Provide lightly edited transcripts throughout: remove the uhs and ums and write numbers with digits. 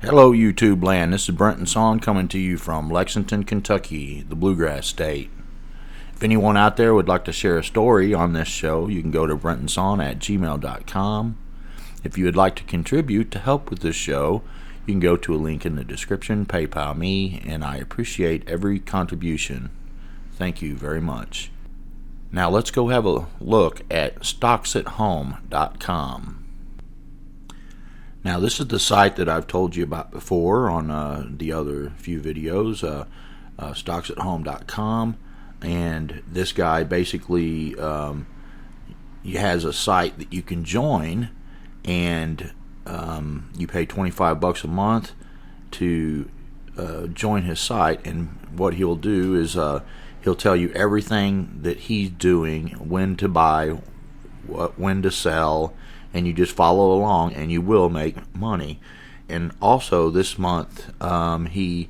Hello, YouTube land. This is Brenton Sawin coming to you from Lexington, Kentucky, the Bluegrass State. If anyone out there would like to share a story on this show, you can go to brentonsawin@gmail.com. If you would like to contribute to help with this show, you can go to a link in the description, PayPal me, and I appreciate every contribution. Thank you very much. Now let's go have a look at stocksathome.com. Now, this is the site that I've told you about before on the other few videos, stocksathome.com, and this guy basically he has a site that you can join, and you pay $25 a month to join his site, and what he'll do is he'll tell you everything that he's doing, when to buy, when to sell, and you just follow along and you will make money. And also this month he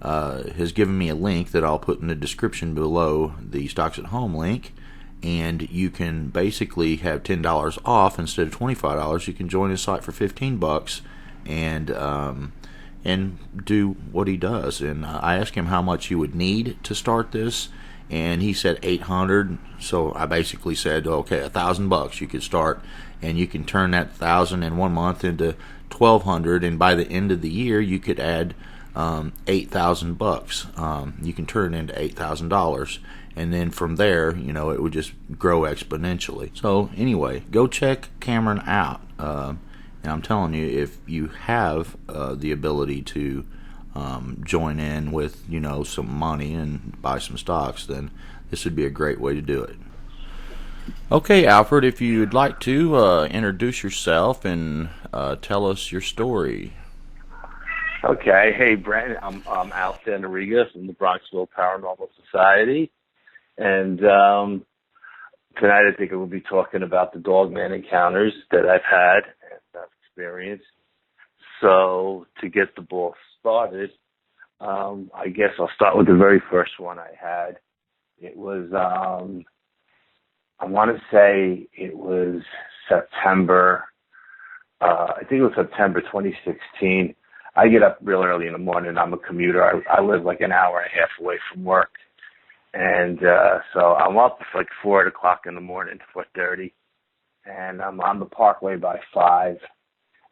has given me a link that I'll put in the description below the Stocks at Home link, and you can basically have $10 off instead of $25. You can join his site for $15 and do what he does. And I asked him how much he would need to start this, and he said $800. So I basically said, okay, $1,000 you could start, and you can turn that 1,000 in 1 month into $1,200, and by the end of the year you could add $8,000. You can turn it into $8,000, and then from there, you know, it would just grow exponentially. So anyway, go check Cameron out, and I'm telling you, if you have the ability to join in with, you know, some money and buy some stocks, then this would be a great way to do it. Okay, Alfred, if you'd like to introduce yourself and tell us your story. Okay. Hey, Brent. I'm Alfred from the Bronxville Paranormal Society. And tonight I think we'll be talking about the Dogman encounters that I've had and I've experienced. So to get the ball started, I guess I'll start with the very first one I had. It was, I want to say it was September, I think it was September 2016. I get up real early in the morning. I'm a commuter. I live like an hour and a half away from work. And so I'm up like 4 o'clock in the morning, 4:30. And I'm on the parkway by 5.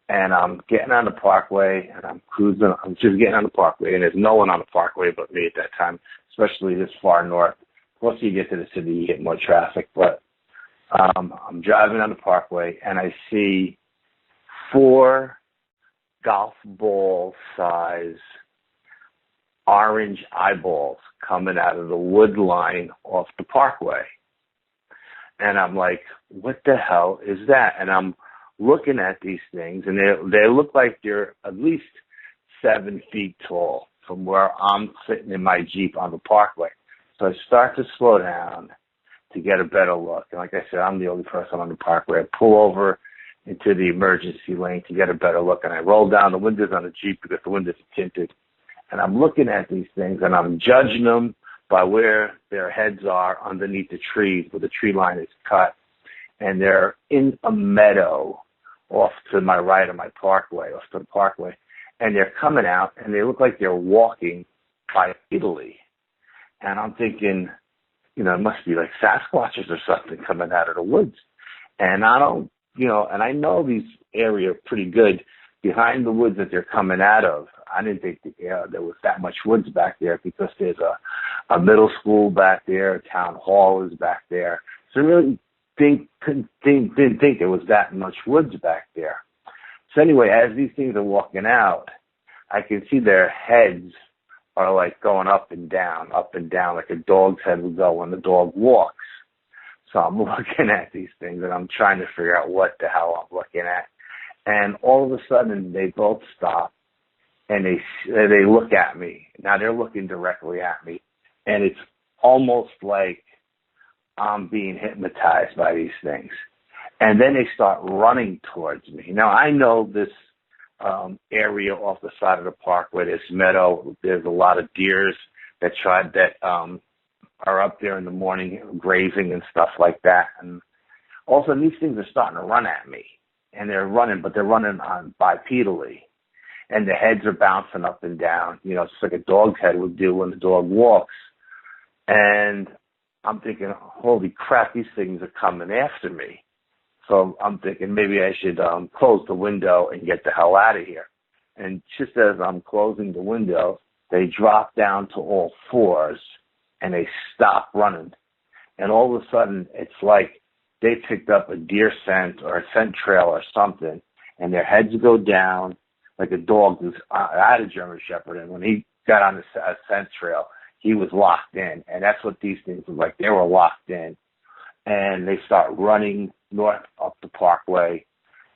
And I'm getting on the parkway, and I'm cruising. I'm just getting on the parkway, and there's no one on the parkway but me at that time, especially this far north. Once you get to the city, you get more traffic. But I'm driving on the parkway, and I see 4 golf ball size orange eyeballs coming out of the wood line off the parkway. And I'm like, what the hell is that? And I'm looking at these things, and they look like they're at least 7 feet tall from where I'm sitting in my Jeep on the parkway. So I start to slow down to get a better look. And like I said, I'm the only person on the parkway. I pull over into the emergency lane to get a better look, and I roll down the windows on the Jeep because the windows are tinted. And I'm looking at these things, and I'm judging them by where their heads are underneath the trees, where the tree line is cut. And they're in a meadow off to my right of my parkway, off to the parkway. And they're coming out, and they look like they're walking bipedally. And I'm thinking, you know, it must be like Sasquatches or something coming out of the woods. And I don't, you know, and I know these area pretty good behind the woods that they're coming out of. I didn't think there was that much woods back there because there's a middle school back there, a town hall is back there. So I really didn't think there was that much woods back there. So anyway, as these things are walking out, I can see their heads are like going up and down, like a dog's head would go when the dog walks. So I'm looking at these things, and I'm trying to figure out what the hell I'm looking at. And all of a sudden, they both stop, and they look at me. Now they're looking directly at me, and it's almost like I'm being hypnotized by these things. And then they start running towards me. Now I know this area off the side of the park where there's meadow. There's a lot of deers that are up there in the morning grazing and stuff like that. And also these things are starting to run at me. And they're running, but they're running on bipedally. and the heads are bouncing up and down. You know, it's like a dog's head would do when the dog walks. And I'm thinking, holy crap, these things are coming after me. So I'm thinking maybe I should close the window and get the hell out of here. And just as I'm closing the window, they drop down to all fours and they stop running. And all of a sudden, it's like they picked up a deer scent or a scent trail or something, and their heads go down like a dog who's I had a German Shepherd, and when he got on a scent trail, he was locked in. And that's what these things were like. They were locked in. And they start running north up the parkway.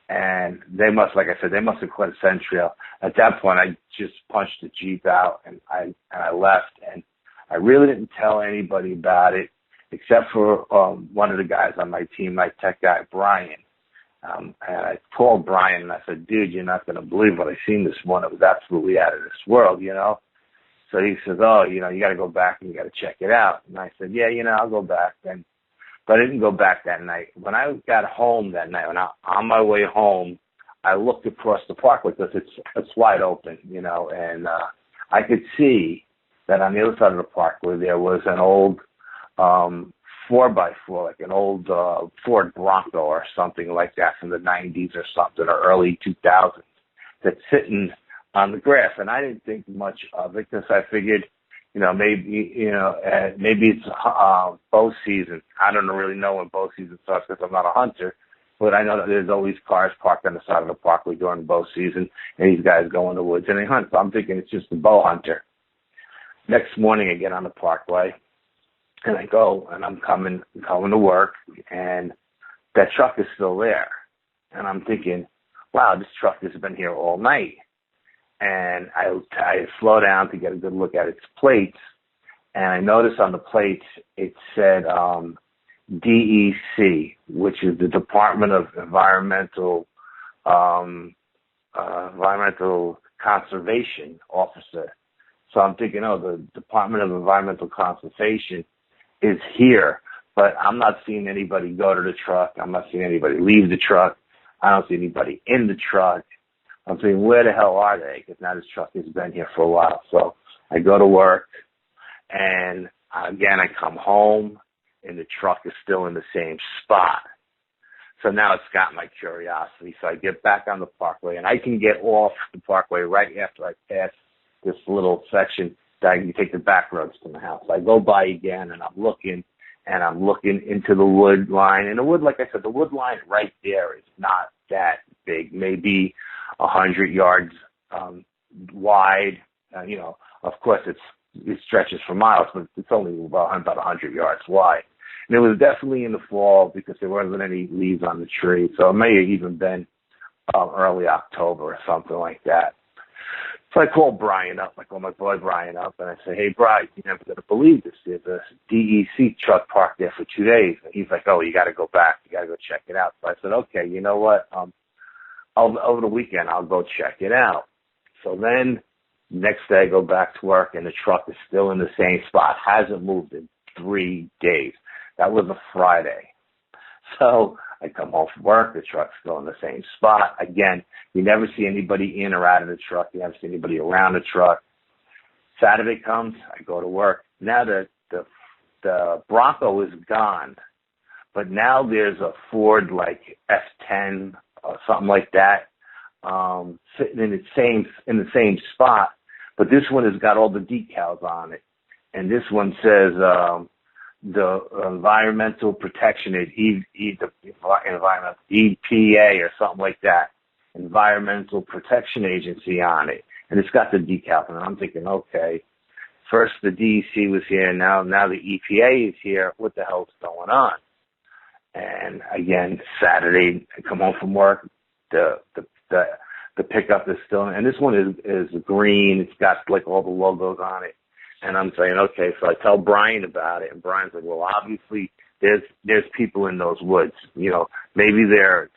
And they must, like I said, they must have caught a scent trail. At that point, I just punched the Jeep out and I left. And I really didn't tell anybody about it, except for one of the guys on my team, my tech guy, Brian. And I called Brian and I said, dude, you're not going to believe what I seen this morning. It was absolutely out of this world, you know. So he says, oh, you know, you got to go back and you got to check it out. And I said, yeah, you know, I'll go back. But I didn't go back that night. When I got home that night, when on my way home, I looked across the parkway because it's wide open, you know, and I could see that on the other side of the parkway there was an old 4x4, like an old Ford Bronco or something like that from the 90s or something, or early 2000s, that's sitting on the grass. And I didn't think much of it because I figured, you know, maybe it's bow season. I don't really know when bow season starts because I'm not a hunter, but I know that there's always cars parked on the side of the parkway during bow season, and these guys go in the woods and they hunt. So I'm thinking it's just a bow hunter. Next morning I get on the parkway and I go and I'm coming to work, and that truck is still there. And I'm thinking, wow, this truck has been here all night. And I slow down to get a good look at its plates, and I noticed on the plates it said DEC, which is the Department of Environmental Conservation Officer. So I'm thinking, oh, the Department of Environmental Conservation is here, but I'm not seeing anybody go to the truck. I'm not seeing anybody leave the truck. I don't see anybody in the truck. I'm saying, where the hell are they? Because now this truck has been here for a while. So I go to work, and again, I come home, and the truck is still in the same spot. So now it's got my curiosity. So I get back on the parkway, and I can get off the parkway right after I pass this little section that I can take the back roads to my house. So I go by again, and I'm looking into the wood line. And the wood, like I said, the wood line right there is not that big, maybe 100 yards wide. You know, of course, it stretches for miles, but it's only about 100 yards wide. And it was definitely in the fall because there wasn't any leaves on the tree, so it may have even been early October or something like that. So I called Brian up. I called my boy Brian up, and I said, hey, Brian, you're never going to believe this. There's a DEC truck parked there for 2 days. And he's like, oh, you got to go back. You got to go check it out. So I said, okay, you know what? Over the weekend, I'll go check it out. So then next day I go back to work, and the truck is still in the same spot. Hasn't moved in 3 days. That was a Friday. So I come home from work. The truck's still in the same spot. Again, you never see anybody in or out of the truck. You never see anybody around the truck. Saturday comes. I go to work. Now the Bronco is gone, but now there's a Ford like F10 or something like that, sitting in the same spot. But this one has got all the decals on it, and this one says the Environmental Protection Environmental EPA or something like that, Environmental Protection Agency on it, and it's got the decals. And I'm thinking, okay, first the DEC was here, now the EPA is here. What the hell's going on? And again, Saturday, I come home from work. The pickup is still, and this one is green. It's got like all the logos on it. And I'm saying, okay. So I tell Brian about it, and Brian's like, well, obviously there's people in those woods. You know, maybe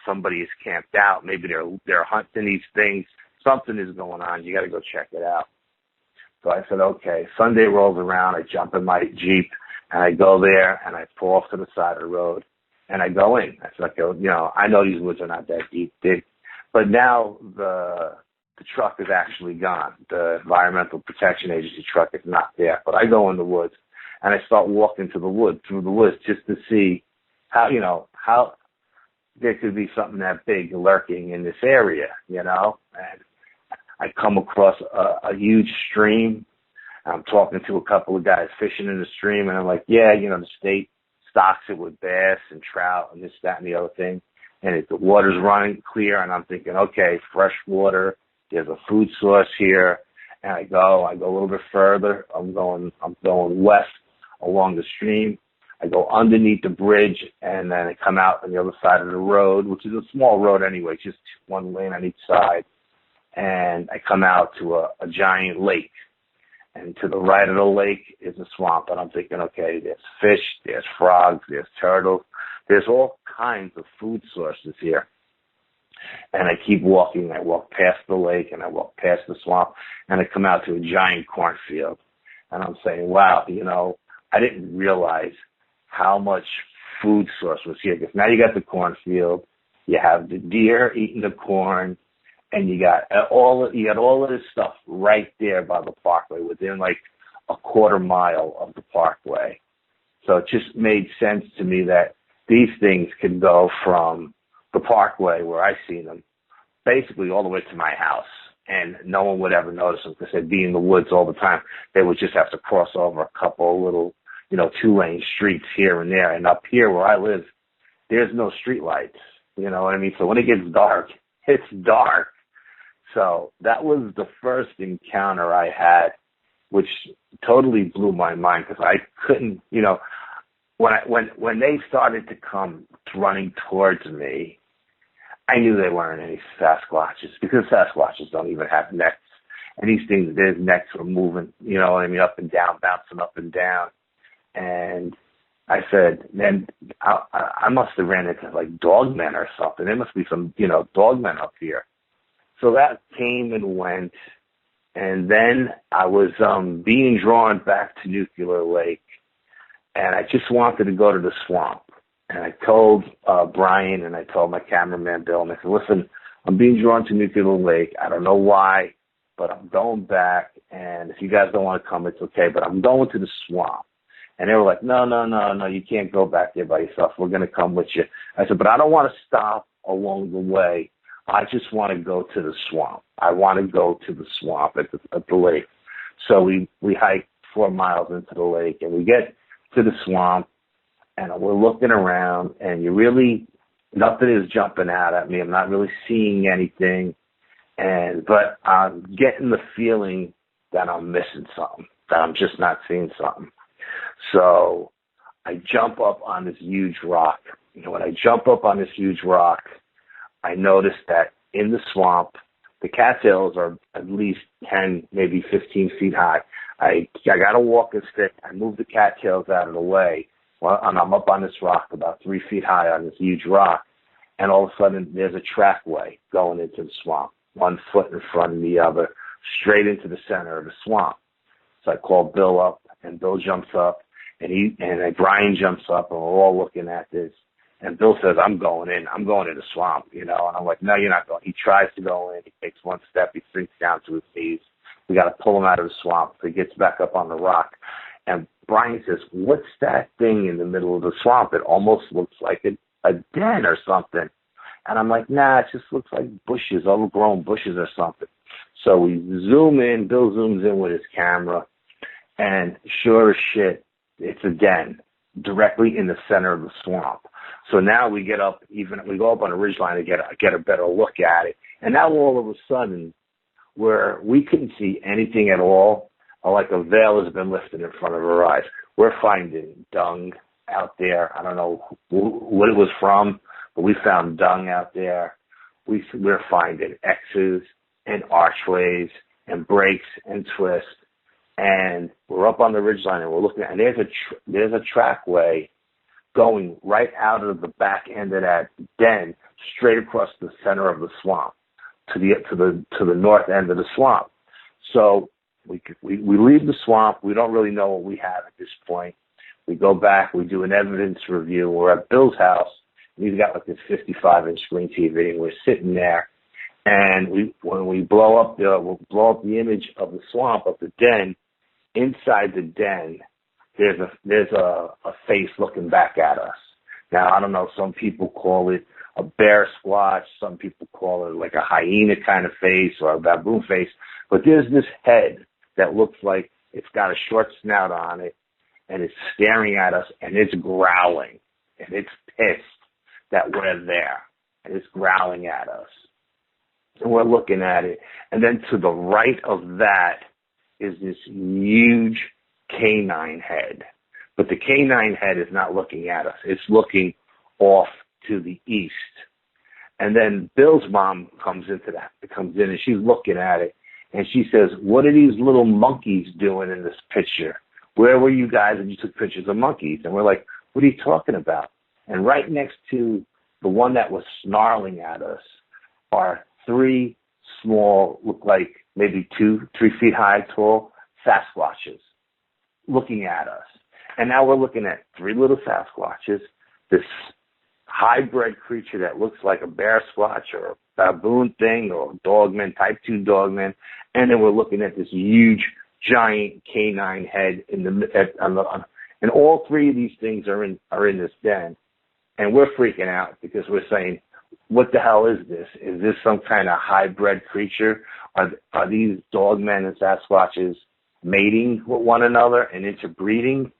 somebody is camped out. Maybe they're hunting these things. Something is going on. You got to go check it out. So I said, okay. Sunday rolls around. I jump in my Jeep and I go there and I pull off to the side of the road. And I go in. I said, okay, you know, I know these woods are not that deep, but now the the truck is actually gone. The Environmental Protection Agency truck is not there. But I go in the woods, and I start walking through the woods, just to see how there could be something that big lurking in this area, And I come across a huge stream. I'm talking to a couple of guys fishing in the stream, and I'm like, yeah, the state stocks it with bass and trout and this, that, and the other thing. And the water's running clear, and I'm thinking, okay, fresh water. There's a food source here. And I go a little bit further. I'm going west along the stream. I go underneath the bridge, and then I come out on the other side of the road, which is a small road anyway, just one lane on each side. And I come out to a giant lake. And to the right of the lake is a swamp. And I'm thinking, okay, there's fish, there's frogs, there's turtles. There's all kinds of food sources here. And I keep walking. I walk past the lake, and I walk past the swamp, and I come out to a giant cornfield. And I'm saying, wow, I didn't realize how much food source was here. Because now you got the cornfield, you have the deer eating the corn, and you got all of this stuff right there by the parkway, within like a quarter mile of the parkway. So it just made sense to me that these things could go from the parkway where I see them basically all the way to my house, and no one would ever notice them because they'd be in the woods all the time. They would just have to cross over a couple little, 2-lane streets here and there. And up here where I live, there's no street lights. You know what I mean? So when it gets dark, it's dark. So that was the first encounter I had, which totally blew my mind because I couldn't, when they started to come running towards me, I knew they weren't any Sasquatches, because Sasquatches don't even have necks. And these things, their necks were moving, up and down, bouncing up and down. And I said, then I must have ran into like dogmen or something. There must be some, dogmen up here. So that came and went. And then I was being drawn back to Nuclear Lake, and I just wanted to go to the swamp. And I told Brian, and I told my cameraman Bill, and I said, listen, I'm being drawn to Nuclear Lake. I don't know why, but I'm going back. And if you guys don't want to come, it's okay, but I'm going to the swamp. And they were like, no, you can't go back there by yourself. We're going to come with you. I said, but I don't want to stop along the way. I just want to go to the swamp. I want to go to the swamp at the lake. So we hiked 4 miles into the lake, and we get to the swamp, and we're looking around, and nothing is jumping out at me. I'm not really seeing anything, but I'm getting the feeling that I'm missing something, that I'm just not seeing something. So I jump up on this huge rock. When I jump up on this huge rock, I noticed that in the swamp, the cattails are at least 10, maybe 15 feet high. I got a walking stick. I move the cattails out of the way. Well, and I'm up on this rock about 3 feet high on this huge rock. And all of a sudden, there's a trackway going into the swamp, 1 foot in front of the other, straight into the center of the swamp. So I call Bill up, and Bill jumps up, and Brian jumps up, and we're all looking at this. And Bill says, I'm going in the swamp, And I'm like, no, you're not going. He tries to go in. He takes 1 step. He sinks down to his knees. We got to pull him out of the swamp. So he gets back up on the rock. And Brian says, what's that thing in the middle of the swamp? It almost looks like a den or something. And I'm like, nah, it just looks like bushes, overgrown bushes or something. So we zoom in. Bill zooms in with his camera. And sure as shit, it's a den directly in the center of the swamp. So now we go up on a ridgeline to get a better look at it. And now all of a sudden, where we couldn't see anything at all, like a veil has been lifted in front of our eyes. We're finding dung out there. I don't know what it was from, but we found dung out there. We're finding X's and archways and breaks and twists. And we're up on the ridgeline, and we're looking, and there's a trackway going right out of the back end of that den, straight across the center of the swamp to the north end of the swamp. So we leave the swamp. We don't really know what we have at this point. We go back. We do an evidence review. We're at Bill's house. And he's got like this 55-inch screen TV, and we're sitting there. And when we blow up the image of the swamp of the den. Inside the den, there's a face looking back at us. Now, I don't know, some people call it a bear squatch, some people call it like a hyena kind of face or a baboon face, but there's this head that looks like it's got a short snout on it, and it's staring at us, and it's growling, and it's pissed that we're there, and it's growling at us. And we're looking at it, and then to the right of that is this huge canine head. But the canine head is not looking at us. It's looking off to the east. And then Bill's mom comes in and she's looking at it. And she says, what are these little monkeys doing in this picture? Where were you guys when you took pictures of monkeys? And we're like, what are you talking about? And right next to the one that was snarling at us are three small, look like maybe 2-3 feet high, tall Sasquatches looking at us. And now we're looking at 3 little Sasquatches, this hybrid creature that looks like a bear squatch or a baboon thing or a Dogman, type 2 Dogman, and then we're looking at this huge, giant canine head and all 3 of these things are in this den. And we're freaking out because we're saying, what the hell is this? Is this some kind of hybrid creature? Are these Dogmen and Sasquatches mating with one another and interbreeding?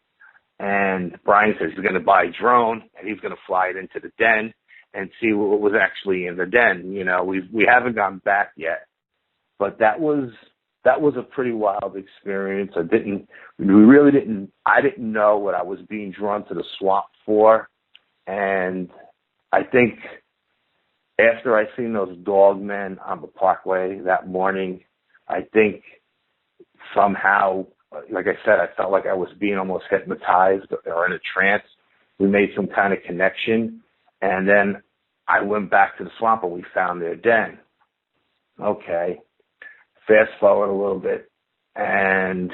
And Brian says he's going to buy a drone and he's going to fly it into the den and see what was actually in the den. You know, we haven't gone back yet, but that was a pretty wild experience. I didn't know what I was being drawn to the swamp for. And I think after I seen those Dogmen on the parkway that morning, I think somehow, like I said, I felt like I was being almost hypnotized or in a trance. We made some kind of connection, and then I went back to the swamp and we found their den. Okay, fast forward a little bit, and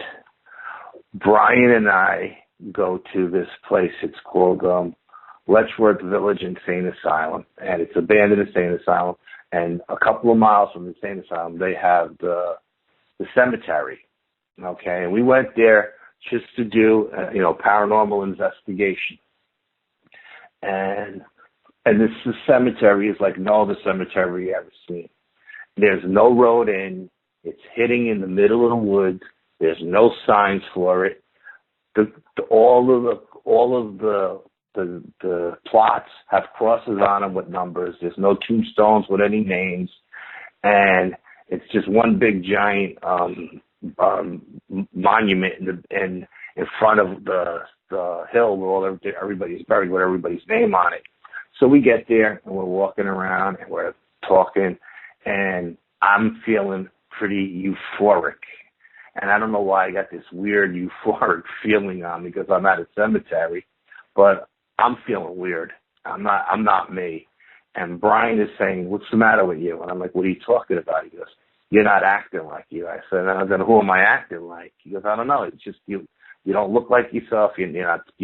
Brian and I go to this place. It's called Letchworth Village Insane Asylum, and it's abandoned insane asylum. And a couple of miles from the insane asylum, they have the cemetery. Okay, and we went there just to do paranormal investigation. And this cemetery is like no other cemetery you ever seen. There's no road in. It's hitting in the middle of the woods. There's no signs for it. All of the plots have crosses on them with numbers. There's no tombstones with any names, and it's just one big giant monument in front of the hill where everybody's buried with everybody's name on it. So we get there and we're walking around and we're talking, and I'm feeling pretty euphoric. And I don't know why I got this weird euphoric feeling on me because I'm at a cemetery, but I'm feeling weird. I'm not me. And Brian is saying, what's the matter with you? And I'm like, what are you talking about? He goes, you're not acting like you. I said, then who am I acting like? He goes, I don't know. It's just you don't look like yourself. You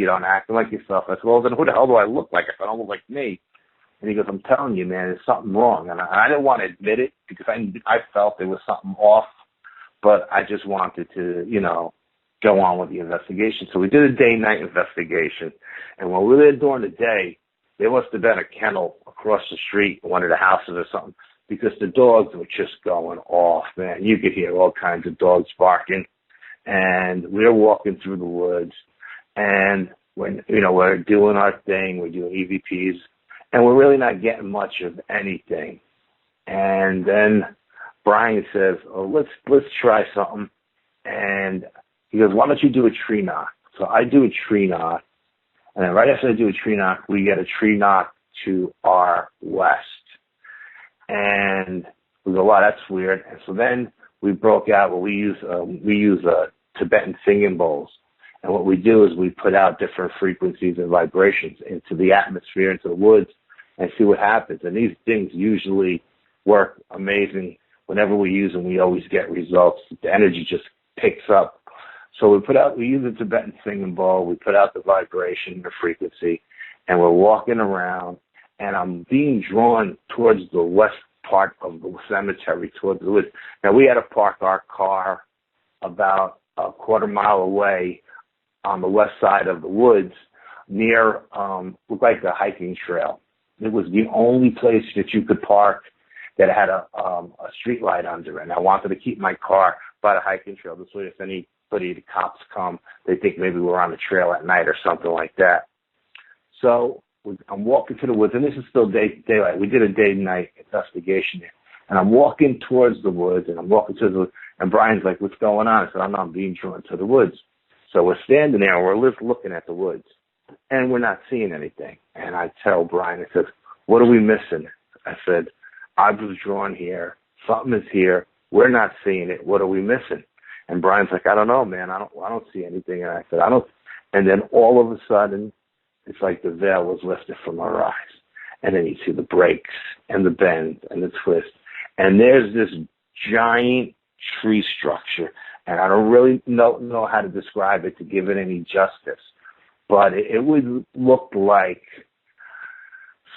don't act like yourself. I said, well, then who the hell do I look like if I don't look like me? And he goes, I'm telling you, man, there's something wrong. And I didn't want to admit it because I felt there was something off, but I just wanted to, go on with the investigation. So we did a day-night investigation. And when we were there during the day, there must have been a kennel across the street in one of the houses or something, because the dogs were just going off, man. You could hear all kinds of dogs barking. And we were walking through the woods, and when we're doing our thing, we're doing EVPs, and we're really not getting much of anything. And then Brian says, "Oh, let's try something." And he goes, "Why don't you do a tree knock?" So I do a tree knock, and then right after I do a tree knock, we get a tree knock to our west. And we go, wow, that's weird. And so then we broke out. Well, we use Tibetan singing bowls, and what we do is we put out different frequencies and vibrations into the atmosphere, into the woods, and see what happens. And these things usually work amazing. Whenever we use them, we always get results. The energy just picks up. So we use the Tibetan singing bowl. We put out the vibration, the frequency, and we're walking around. And I'm being drawn towards the west part of the cemetery towards the woods. Now, we had to park our car about a quarter mile away on the west side of the woods near, looked like a hiking trail. It was the only place that you could park that had a street light under it. And I wanted to keep my car by the hiking trail. This way, if anybody, the cops come, they think maybe we're on the trail at night or something like that. So I'm walking to the woods, and this is still daylight. We did a day-night investigation there. And I'm walking towards the woods, and I'm walking towards the woods, and Brian's like, what's going on? I said, I'm being drawn to the woods. So we're standing there, and we're just looking at the woods, and we're not seeing anything. And I tell Brian, I said, what are we missing? I said, I was drawn here. Something is here. We're not seeing it. What are we missing? And Brian's like, I don't know, man. I don't see anything. And I said, I don't. And then all of a sudden, it's like the veil was lifted from our eyes. And then you see the breaks and the bends and the twists. And there's this giant tree structure. And I don't really know how to describe it to give it any justice. But it would look like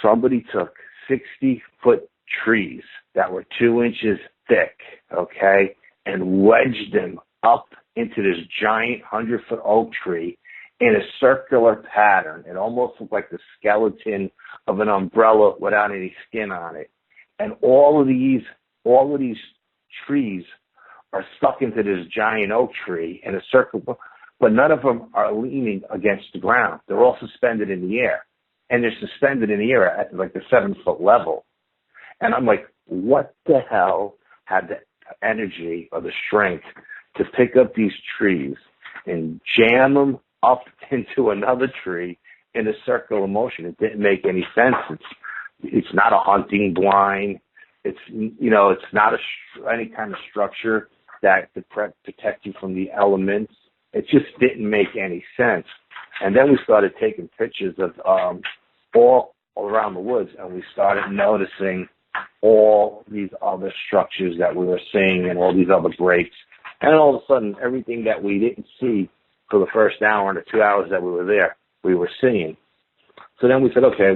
somebody took 60-foot trees that were 2 inches thick, okay, and wedged them up into this giant 100-foot oak tree in a circular pattern. It almost looked like the skeleton of an umbrella without any skin on it. And all of these trees are stuck into this giant oak tree in a circle, but none of them are leaning against the ground. They're all suspended in the air. And they're suspended in the air at like the 7-foot level. And I'm like, what the hell had the energy or the strength to pick up these trees and jam them up into another tree in a circle of motion? It didn't make any sense. It's not a hunting blind. It's not any kind of structure that could protect you from the elements. It just didn't make any sense. And then we started taking pictures of all around the woods, and we started noticing all these other structures that we were seeing and all these other breaks. And all of a sudden, everything that we didn't see for the first hour and the 2 hours that we were there, we were seeing. So then we said, okay,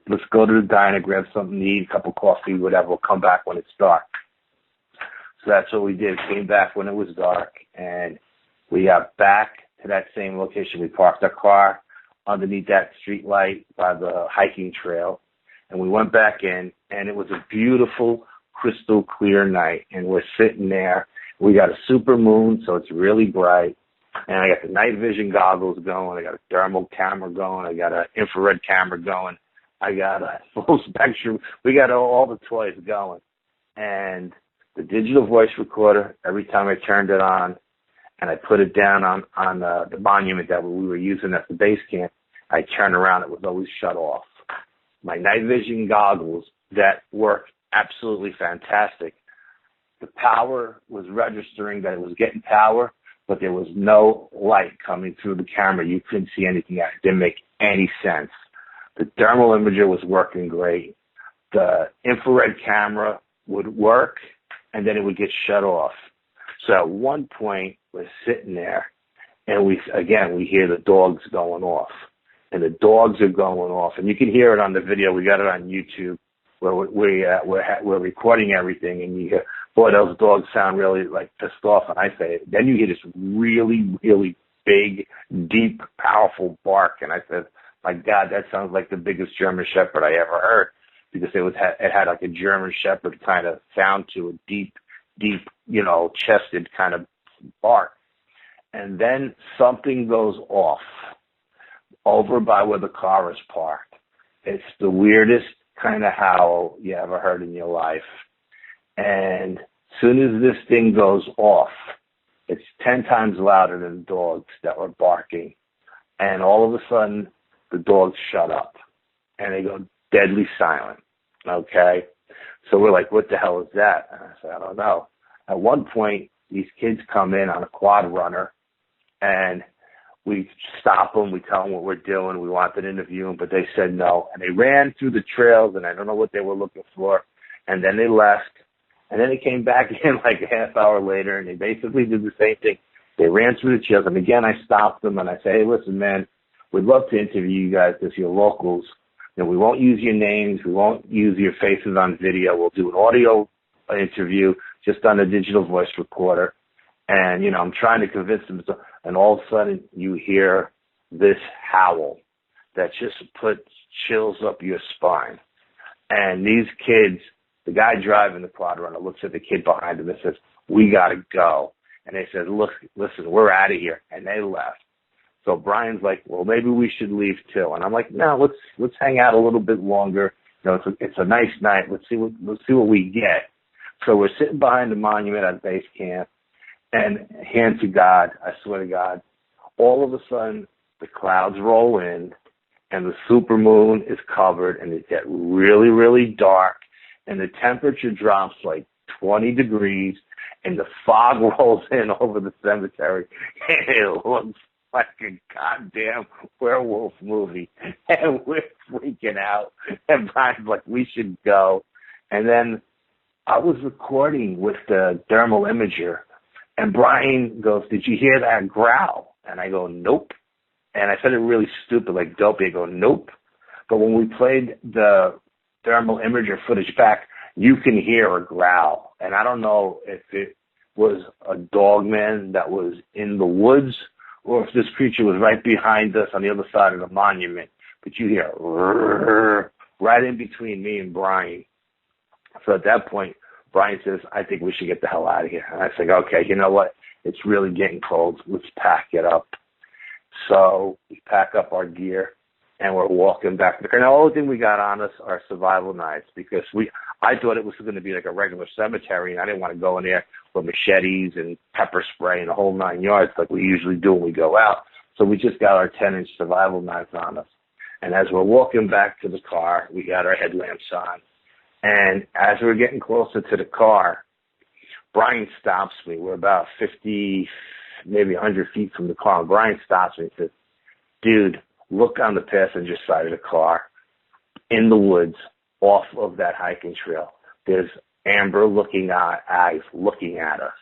let's go to the diner, grab something to eat, a cup of coffee, whatever. We'll come back when it's dark. So that's what we did. Came back when it was dark, and we got back to that same location. We parked our car underneath that street light by the hiking trail, and we went back in, and it was a beautiful, crystal clear night, and we're sitting there. We got a super moon, so it's really bright, and I got the night vision goggles going. I got a thermal camera going. I got an infrared camera going. I got a full spectrum. We got all the toys going, and the digital voice recorder, every time I turned it on and I put it down on the monument that we were using at the base camp, I turned around, it was always shut off. My night vision goggles that work absolutely fantastic. The power was registering that it was getting power, but there was no light coming through the camera. You couldn't see anything. It didn't make any sense. The thermal imager was working great. The infrared camera would work, and then it would get shut off. So at one point, we're sitting there, and we hear the dogs going off. And the dogs are going off. And you can hear it on the video. We got it on YouTube where we're recording everything. And you hear, boy, those dogs sound really like pissed off. And I say, then you hear this really, really big, deep, powerful bark. And I said, my God, that sounds like the biggest German Shepherd I ever heard. Because it had like a German Shepherd kind of sound to it, deep, chested kind of bark. And then something goes off over by where the car is parked. It's the weirdest kind of howl you ever heard in your life. And as soon as this thing goes off, it's 10 times louder than the dogs that were barking. And all of a sudden, the dogs shut up. And they go deadly silent. Okay? So we're like, what the hell is that? And I said, I don't know. At one point, these kids come in on a quad runner, and we stop them. We tell them what we're doing. We wanted to interview them, but they said no. And they ran through the trails, and I don't know what they were looking for. And then they left. And then they came back in like a half hour later, and they basically did the same thing. They ran through the trails. And again, I stopped them, and I said, hey, listen, man, we'd love to interview you guys because you're locals, we won't use your names. We won't use your faces on video. We'll do an audio interview just on a digital voice recorder. And, I'm trying to convince them. And all of a sudden you hear this howl that just puts chills up your spine. And these kids, the guy driving the quad runner looks at the kid behind him and says, "We got to go." And they said, "Look, listen, we're out of here." And they left. So Brian's like, "Well, maybe we should leave too." And I'm like, "No, let's hang out a little bit longer. It's a nice night. Let's see what we get." So we're sitting behind the monument at base camp, and hand to God, I swear to God, all of a sudden the clouds roll in, and the supermoon is covered, and it gets really, really dark, and the temperature drops like 20 degrees, and the fog rolls in over the cemetery, and it looks like a goddamn werewolf movie. And we're freaking out, and Brian's like, "We should go." And then I was recording with the thermal imager, and Brian goes, "Did you hear that growl?" And I go, "Nope." And I said it really stupid, like dopey. I go, "Nope." But when we played the thermal imager footage back, you can hear a growl. And I don't know if it was a dogman that was in the woods or if this creature was right behind us on the other side of the monument. But you hear right in between me and Brian. So at that point, Brian says, "I think we should get the hell out of here." And I say, "Okay, you know what? It's really getting cold. Let's pack it up." So we pack up our gear, and we're walking back to the car. Now, the only thing we got on us are survival knives because I thought it was going to be like a regular cemetery, and I didn't want to go in there with machetes and pepper spray and the whole 9 yards like we usually do when we go out. So we just got our 10-inch survival knives on us. And as we're walking back to the car, we got our headlamps on. And as we're getting closer to the car, Brian stops me. We're about 50, maybe 100 feet from the car. And Brian stops me and says, "Dude, look on the passenger side of the car in the woods off of that hiking trail. There's amber-looking eyes looking at us."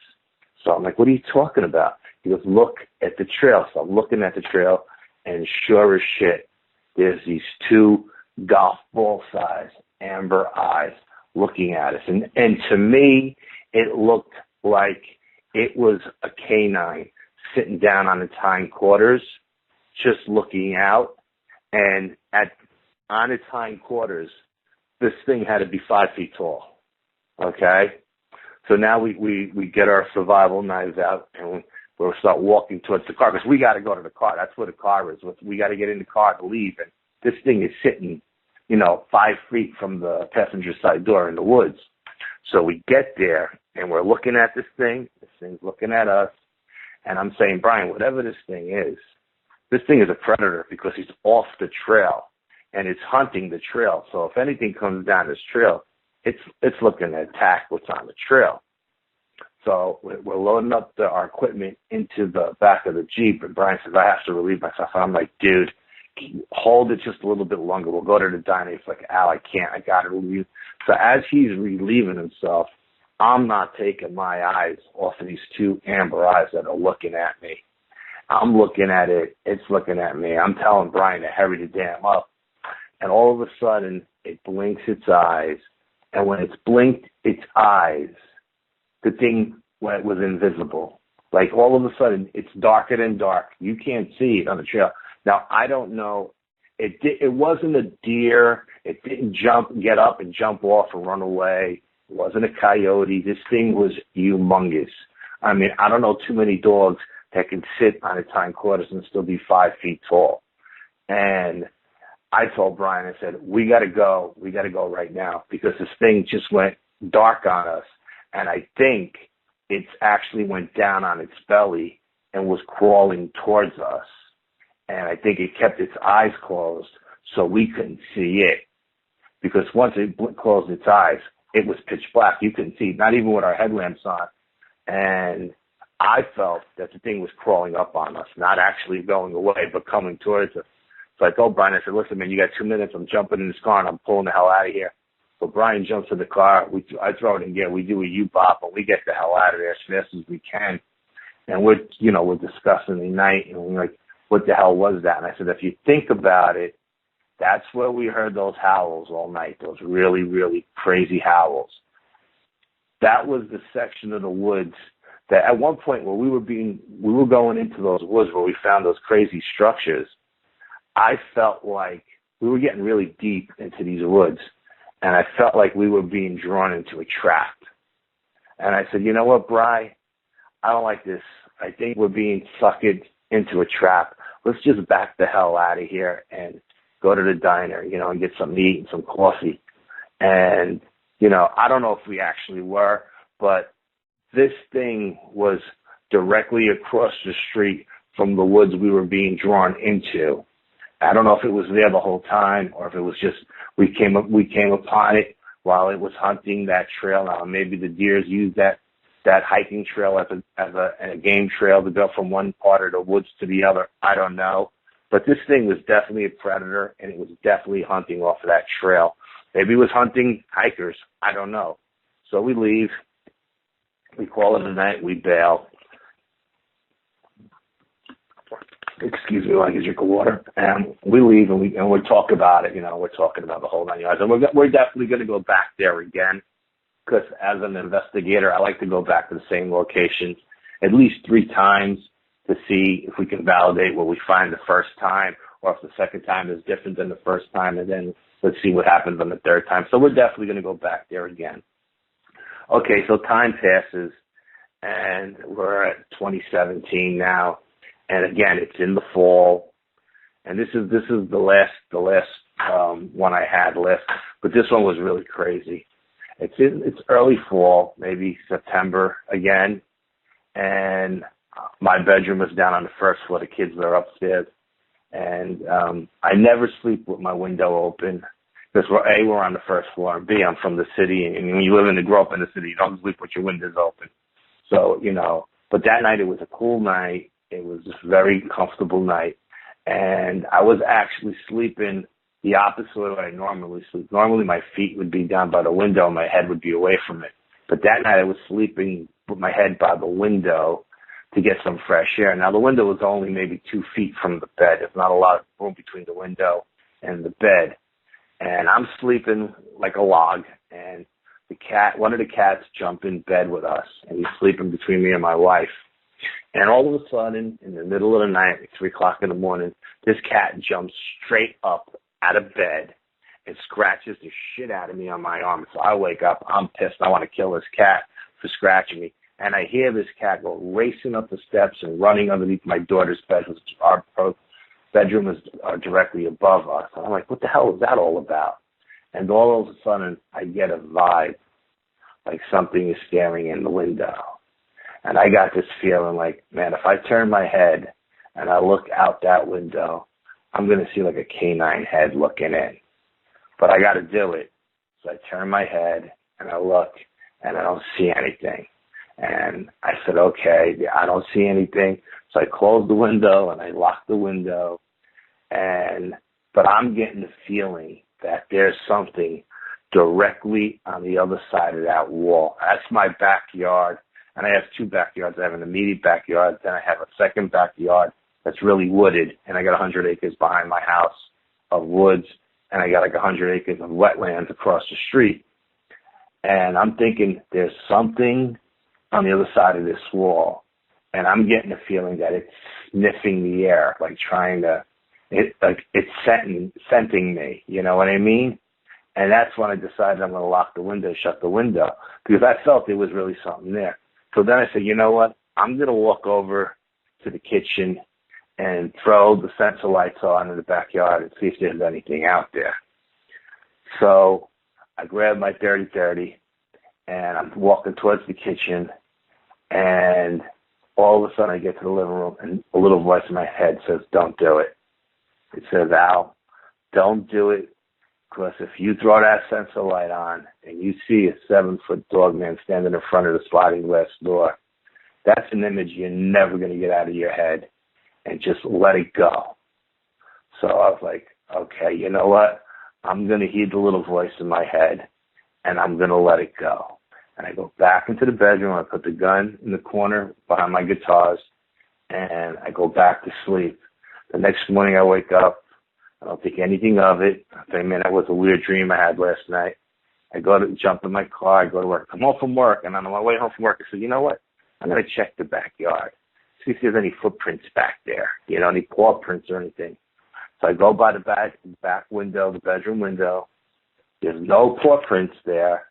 So I'm like, "What are you talking about?" He goes, "Look at the trail." So I'm looking at the trail, and sure as shit, there's these two golf ball size amber eyes looking at us. And to me, it looked like it was a canine sitting down on its hindquarters, just looking out. And on its hindquarters, this thing had to be 5 feet tall. Okay? So now we get our survival knives out, and we'll start walking towards the car because we got to go to the car. That's where the car is. We got to get in the car to leave. And this thing is sitting, 5 feet from the passenger side door in the woods. So we get there, and we're looking at this thing. This thing's looking at us. And I'm saying, "Brian, whatever this thing is a predator because he's off the trail, and it's hunting the trail. So if anything comes down this trail, it's looking to attack what's on the trail." So we're loading up our equipment into the back of the Jeep, and Brian says, "I have to relieve myself." And I'm like, "Dude, hold it just a little bit longer. We'll go to the diner." He's like, "Al, I can't. I got to relieve." So as he's relieving himself, I'm not taking my eyes off of these two amber eyes that are looking at me. I'm looking at it. It's looking at me. I'm telling Brian to hurry the damn up. And all of a sudden, it blinks its eyes. And when it's blinked its eyes, the thing was invisible. Like all of a sudden, it's darker than dark. You can't see it on the trail. Now, I don't know. It wasn't a deer. It didn't get up and jump off and run away. It wasn't a coyote. This thing was humongous. I mean, I don't know too many dogs that can sit on its hindquarters and still be 5 feet tall. And I told Brian, I said, "We got to go. We got to go right now because this thing just went dark on us. And I think it's actually went down on its belly and was crawling towards us. And I think it kept its eyes closed so we couldn't see it. Because once it closed its eyes, it was pitch black. You couldn't see, not even with our headlamps on. And I felt that the thing was crawling up on us, not actually going away, but coming towards us. So I told Brian, I said, "Listen, man, you got 2 minutes. I'm jumping in this car and I'm pulling the hell out of here." So Brian jumps in the car. I throw it in gear. We do a U-bop and we get the hell out of there as fast as we can. And we're discussing the night and we're like, "What the hell was that?" And I said, "If you think about it, That's where we heard those howls all night, those really, really crazy howls. That was the section of the woods that at one point when we were going into those woods where we found those crazy structures, I felt like we were getting really deep into these woods, and I felt like we were being drawn into a trap. And I said, you know what, Bri? I don't like this. I think we're being sucked into a trap. Let's just back the hell out of here and go to the diner, and get something to eat and some coffee. And, I don't know if we actually were, but this thing was directly across the street from the woods we were being drawn into. I don't know if it was there the whole time or if it was just we came upon it while it was hunting that trail. Now, maybe the deers used that hiking trail as a game trail to go from one part of the woods to the other. I don't know. But this thing was definitely a predator, and it was definitely hunting off of that trail. Maybe it was hunting hikers. I don't know. So we leave. We call it a night. We bail. Excuse me while I get a drink of water. And we leave, and we talk about it. We're talking about the whole 9 yards. And we're definitely going to go back there again because as an investigator, I like to go back to the same locations at least 3 times to see if we can validate what we find the first time or if the second time is different than the first time, and then let's see what happens on the third time. So we're definitely going to go back there again. Okay, so time passes, and we're at 2017 now, and again, it's in the fall, and this is the last one I had left, but this one was really crazy. It's early fall, maybe September again, and my bedroom was down on the first floor. The kids were upstairs, and I never sleep with my window open because we're on the first floor, and B, I'm from the city, and when you grow up in the city, you don't sleep with your windows open. So, but that night it was a cool night. It was just a very comfortable night, and I was actually sleeping the opposite way I normally sleep. Normally my feet would be down by the window and my head would be away from it. But that night I was sleeping with my head by the window to get some fresh air. Now the window was only maybe 2 feet from the bed. There's not a lot of room between the window and the bed. And I'm sleeping like a log, and one of the cats jumped in bed with us, and he's sleeping between me and my wife. And all of a sudden, in the middle of the night, like 3 o'clock in the morning, this cat jumps straight up out of bed and scratches the shit out of me on my arm. So I wake up, I'm pissed. I want to kill this cat for scratching me. And I hear this cat go racing up the steps and running underneath my daughter's bed. Our bedroom is directly above us. And I'm like, what the hell is that all about? And all of a sudden, I get a vibe like something is staring in the window. And I got this feeling like, man, if I turn my head and I look out that window, I'm going to see like a canine head looking in. But I got to do it. So I turn my head and I look and I don't see anything. And I said, okay, I don't see anything. So I closed the window and I locked the window. But I'm getting the feeling that there's something directly on the other side of that wall. That's my backyard. And I have 2 backyards. I have an immediate backyard. Then I have a second backyard that's really wooded. And I got 100 acres behind my house of woods. And I got like 100 acres of wetlands across the street. And I'm thinking there's something on the other side of this wall. And I'm getting the feeling that it's sniffing the air, like it's scenting me. You know what I mean? And that's when I decided I'm going to lock the window, shut the window, because I felt there was really something there. So then I said, you know what? I'm going to walk over to the kitchen and throw the sensor lights on in the backyard and see if there's anything out there. So I grabbed my 30-30 and I'm walking towards the kitchen, and all of a sudden I get to the living room and a little voice in my head says, don't do it. It says, Al, don't do it, because if you throw that sensor light on and you see a 7-foot Dogman standing in front of the sliding glass door, that's an image you're never going to get out of your head, and just let it go. So I was like, okay, you know what? I'm going to heed the little voice in my head, and I'm going to let it go. And I go back into the bedroom. I put the gun in the corner behind my guitars, and I go back to sleep. The next morning I wake up, I don't think anything of it. I think, man, that was a weird dream I had last night. I go to jump in my car. I go to work. Come home from work, and on my way home from work, I said, you know what? I'm going to check the backyard, see if there's any footprints back there, any paw prints or anything. So I go by the back window, the bedroom window. There's no paw prints there,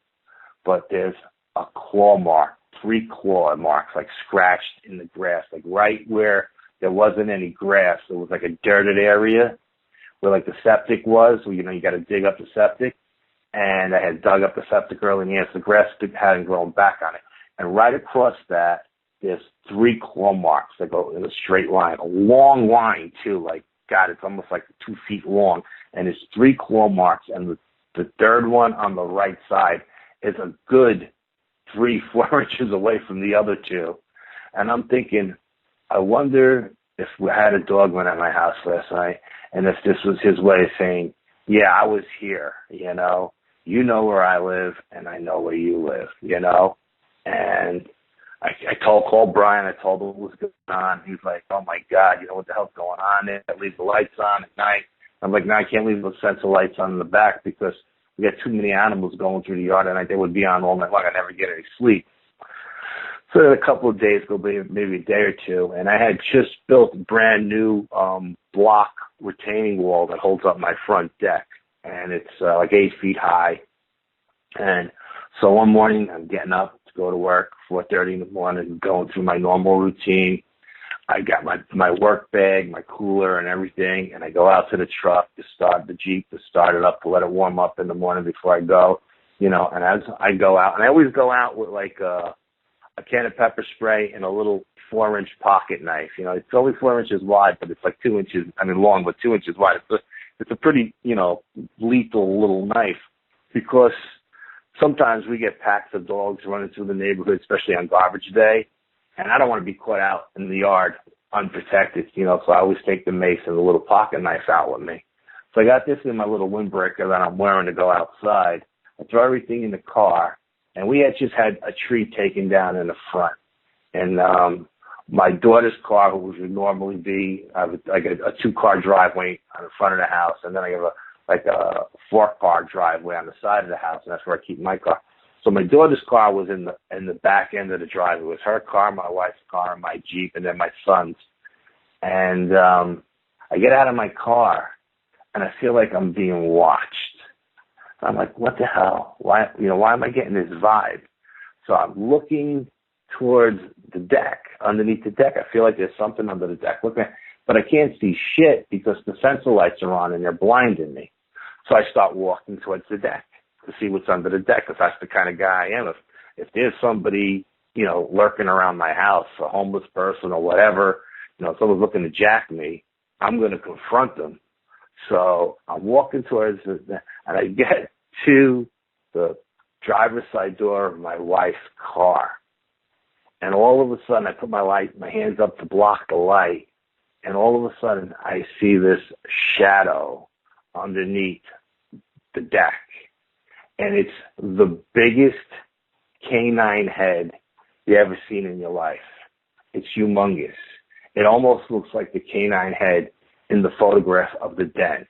but there's a claw mark, 3 claw marks, like scratched in the grass, like right where there wasn't any grass. It was like a dirted area where like the septic was, where, you got to dig up the septic. And I had dug up the septic early in the year, so the grass hadn't grown back on it. And right across that, there's 3 claw marks that go in a straight line, a long line too. Like, God, it's almost like 2 feet long. And there's 3 claw marks, and the third one on the right side is a good 3-4 inches away from the other 2. And I'm thinking, I wonder if we had a Dogman at my house last night, and if this was his way of saying, yeah, I was here, You know where I live, and I know where you live, And I called Brian. I told him what was going on. He was like, oh, my God, what the hell's going on there? I leave the lights on at night. I'm like, no, I can't leave the sensor lights on in the back because we got too many animals going through the yard, and they would be on all night long. I never get any sleep. So a couple of days go, maybe a day or two, and I had just built a brand new block retaining wall that holds up my front deck, and it's like 8 feet high. And so one morning I'm getting up to go to work, 4:30 in the morning, going through my normal routine. I got my work bag, my cooler, and everything, and I go out to the truck to start the Jeep, to start it up, to let it warm up in the morning before I go, And as I go out, and I always go out with like a can of pepper spray and a little 4-inch pocket knife. It's only 4 inches wide, but it's like 2 inches, long, but 2 inches wide. It's a pretty, lethal little knife, because sometimes we get packs of dogs running through the neighborhood, especially on garbage day, and I don't want to be caught out in the yard unprotected, so I always take the mace and the little pocket knife out with me. So I got this in my little windbreaker that I'm wearing to go outside. I throw everything in the car, and we had just had a tree taken down in the front. And my daughter's car, which would normally be like a 2-car driveway on the front of the house, and then I have a 4-car driveway on the side of the house, and that's where I keep my car. So my daughter's car was in the back end of the driveway. It was her car, my wife's car, and my Jeep, and then my son's. And I get out of my car, and I feel like I'm being watched. I'm like, what the hell? Why am I getting this vibe? So I'm looking towards the deck, underneath the deck. I feel like there's something under the deck. But I can't see shit because the sensor lights are on and they're blinding me. So I start walking towards the deck to see what's under the deck, because that's the kind of guy I am. If there's somebody, lurking around my house, a homeless person or whatever, someone's looking to jack me, I'm going to confront them. So I'm walking towards it, and I get to the driver's side door of my wife's car. And all of a sudden, I put my hands up to block the light, and all of a sudden, I see this shadow underneath the deck. And it's the biggest canine head you ever seen in your life. It's humongous. It almost looks like the canine head in the photograph of the den.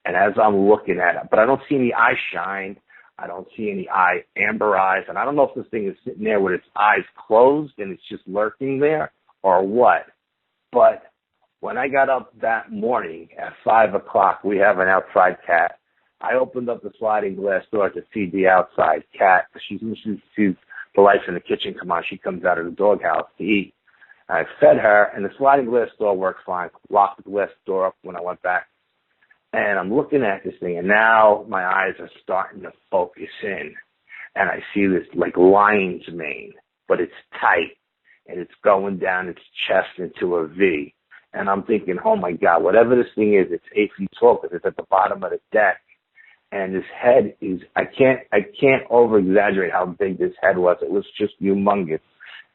And as I'm looking at it, but I don't see any eye shine. I don't see any amber eyes. And I don't know if this thing is sitting there with its eyes closed and it's just lurking there or what. But when I got up that morning at 5 o'clock, we have an outside cat. I opened up the sliding glass door to feed the outside cat. She's the lights in the kitchen come on. She comes out of the doghouse to eat. I fed her, and the sliding glass door works fine. Locked the glass door up when I went back. And I'm looking at this thing, and now my eyes are starting to focus in. And I see this like lion's mane, but it's tight, and it's going down its chest into a V. And I'm thinking, oh, my God, whatever this thing is, it's 8 feet tall because it's at the bottom of the deck. And this head is, I can't over-exaggerate how big this head was. It was just humongous.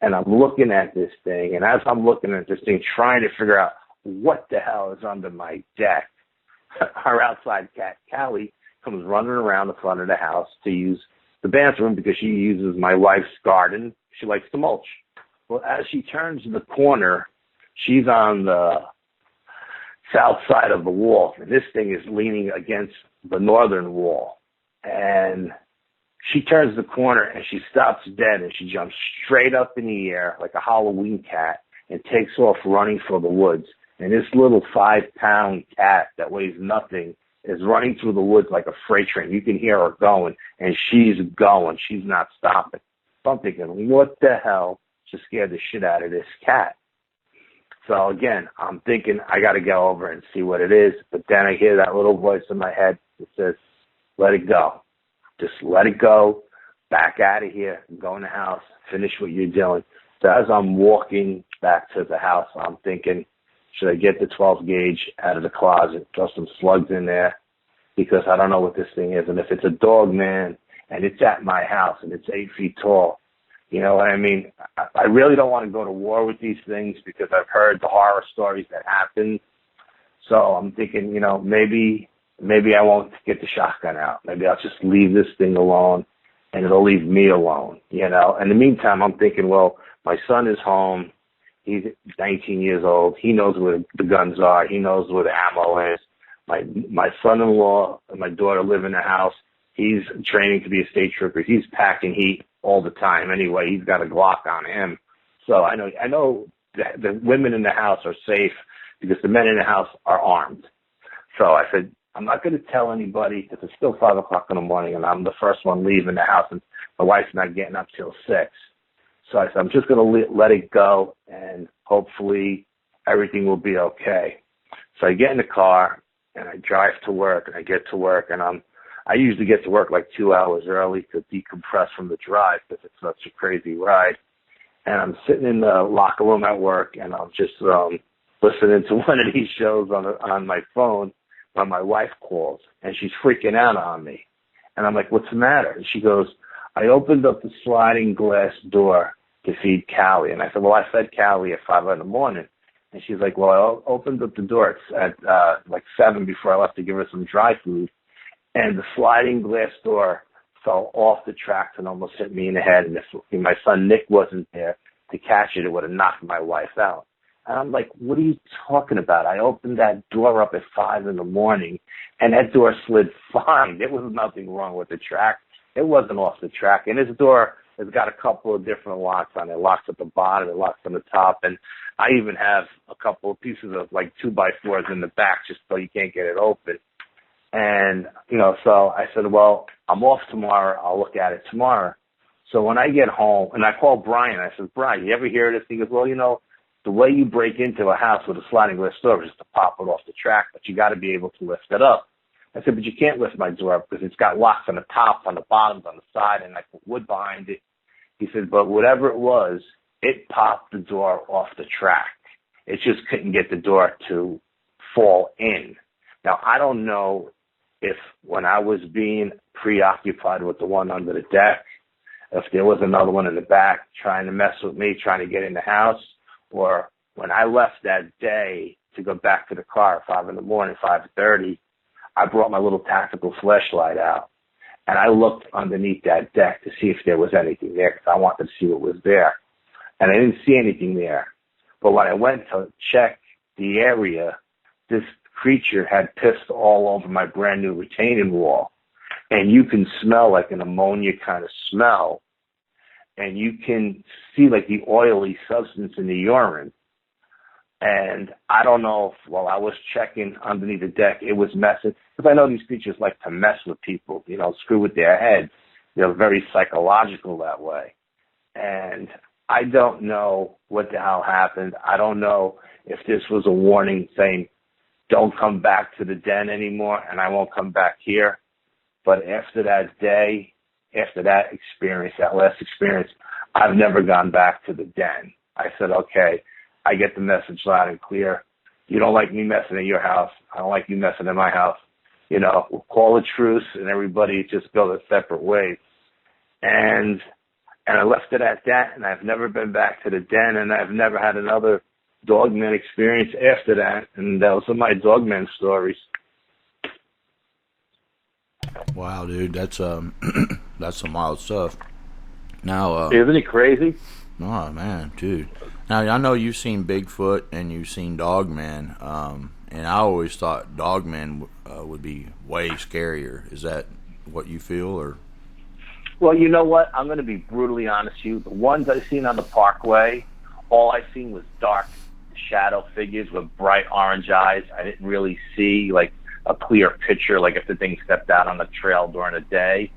And I'm looking at this thing, and as I'm looking at this thing, trying to figure out what the hell is under my deck, our outside cat, Callie, comes running around the front of the house to use the bathroom because she uses my wife's garden. She likes to mulch. Well, as she turns the corner, she's on the south side of the wall, and this thing is leaning against the northern wall. And she turns the corner and she stops dead, and she jumps straight up in the air like a Halloween cat and takes off running for the woods. And this little 5-pound cat that weighs nothing is running through the woods like a freight train. You can hear her going, and she's going. She's not stopping. So I'm thinking, what the hell just scared the shit out of this cat? So again, I'm thinking I got to go over and see what it is. But then I hear that little voice in my head that says, let it go. Just let it go. Back out of here. Go in the house. Finish what you're doing. So as I'm walking back to the house, I'm thinking, should I get the 12 gauge out of the closet, throw some slugs in there? Because I don't know what this thing is. And if it's a Dogman and it's at my house and it's 8 feet tall, you know what I mean? I really don't want to go to war with these things because I've heard the horror stories that happen. So I'm thinking, you know, maybe I won't get the shotgun out. Maybe I'll just leave this thing alone and it'll leave me alone, you know? In the meantime, I'm thinking, well, my son is home. He's 19 years old. He knows where the guns are. He knows where the ammo is. My son-in-law and my daughter live in the house. He's training to be a state trooper. He's packing heat all the time. Anyway, he's got a Glock on him. So I know that the women in the house are safe because the men in the house are armed. So I said, I'm not going to tell anybody because it's still 5 o'clock in the morning and I'm the first one leaving the house and my wife's not getting up till 6. So I said, I'm just going to let it go and hopefully everything will be okay. So I get in the car and I drive to work and I get to work and I usually get to work like 2 hours early to decompress from the drive because it's such a crazy ride. And I'm sitting in the locker room at work and I'm just listening to one of these shows on my phone when my wife calls and she's freaking out on me. And I'm like, what's the matter? And she goes, I opened up the sliding glass door to feed Callie. And I said, well, I fed Callie at 5 in the morning. And she's like, well, I opened up the door at like 7 before I left to give her some dry food. And the sliding glass door fell off the tracks and almost hit me in the head. And if my son Nick wasn't there to catch it, it would have knocked my wife out. And I'm like, what are you talking about? I opened that door up at 5 in the morning, and that door slid fine. There was nothing wrong with the track. It wasn't off the track. And this door has got a couple of different locks on it. It locks at the bottom, it locks on the top. And I even have a couple of pieces of like 2x4s in the back just so you can't get it open. And, you know, so I said, well, I'm off tomorrow. I'll look at it tomorrow. So when I get home, and I called Brian, I said, Brian, you ever hear this? He goes, well, you know, the way you break into a house with a sliding glass door is just to pop it off the track, but you got to be able to lift it up. I said, but you can't lift my door up because it's got locks on the top, on the bottoms, on the side, and I put wood behind it. He said, but whatever it was, it popped the door off the track. It just couldn't get the door to fall in. Now, I don't know if when I was being preoccupied with the one under the deck, if there was another one in the back trying to mess with me, trying to get in the house, or when I left that day to go back to the car at 5 in the morning, 5:30, I brought my little tactical flashlight out, and I looked underneath that deck to see if there was anything there because I wanted to see what was there. And I didn't see anything there. But when I went to check the area, this creature had pissed all over my brand new retaining wall. And you can smell like an ammonia kind of smell. And you can see like the oily substance in the urine. And I don't know if while I was checking underneath the deck, it was messing. Because I know these creatures like to mess with people, you know, screw with their heads. They're very psychological that way. And I don't know what the hell happened. I don't know if this was a warning saying, don't come back to the den anymore, and I won't come back here. But after that day, after that experience, that last experience, I've never gone back to the den. I said, okay, I get the message loud and clear. You don't like me messing in your house. I don't like you messing in my house. You know, we'll call a truce, and everybody just go their separate ways. And I left it at that, and I've never been back to the den, and I've never had another Dogman experience after that. And those are my Dogman stories. Wow, dude, that's that's some wild stuff. Now, isn't it crazy? Oh man, dude. Now I know you've seen Bigfoot and you've seen Dogman. and I always thought Dogman would be way scarier. Is that what you feel, or? Well, you know what? I'm going to be brutally honest with you. The ones I seen on the Parkway, all I seen was dark shadow figures with bright orange eyes. I didn't really see like a clear picture, like if the thing stepped out on the trail during the day.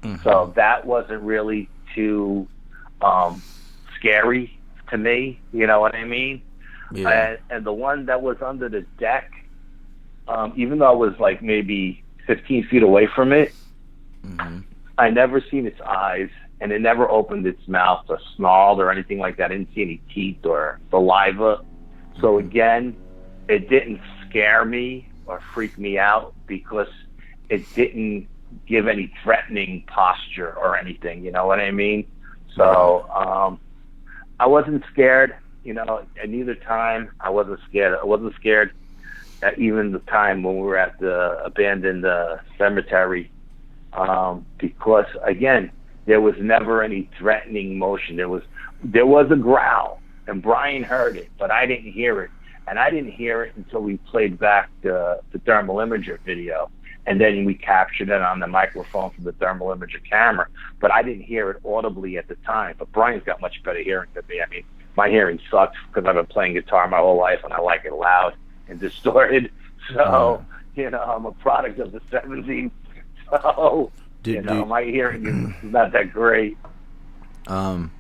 Mm-hmm. So that wasn't really too scary to me. You know what I mean? Yeah. And the one that was under the deck, even though I was like maybe 15 feet away from it, mm-hmm. I never seen its eyes, and it never opened its mouth or snarled or anything like that. I didn't see any teeth or saliva. So again, it didn't scare me or freak me out because it didn't give any threatening posture or anything. You know what I mean? So I wasn't scared. You know, at neither time I wasn't scared. I wasn't scared at even the time when we were at the abandoned cemetery. Because again, there was never any threatening motion. There was a growl, and Brian heard it, but I didn't hear it. And I didn't hear it until we played back the thermal imager video, and then we captured it on the microphone from the thermal imager camera. But I didn't hear it audibly at the time. But Brian's got much better hearing than me. I mean, my hearing sucks because I've been playing guitar my whole life, and I like it loud and distorted. So, you know, I'm a product of the 70s. So, my hearing is not that great. What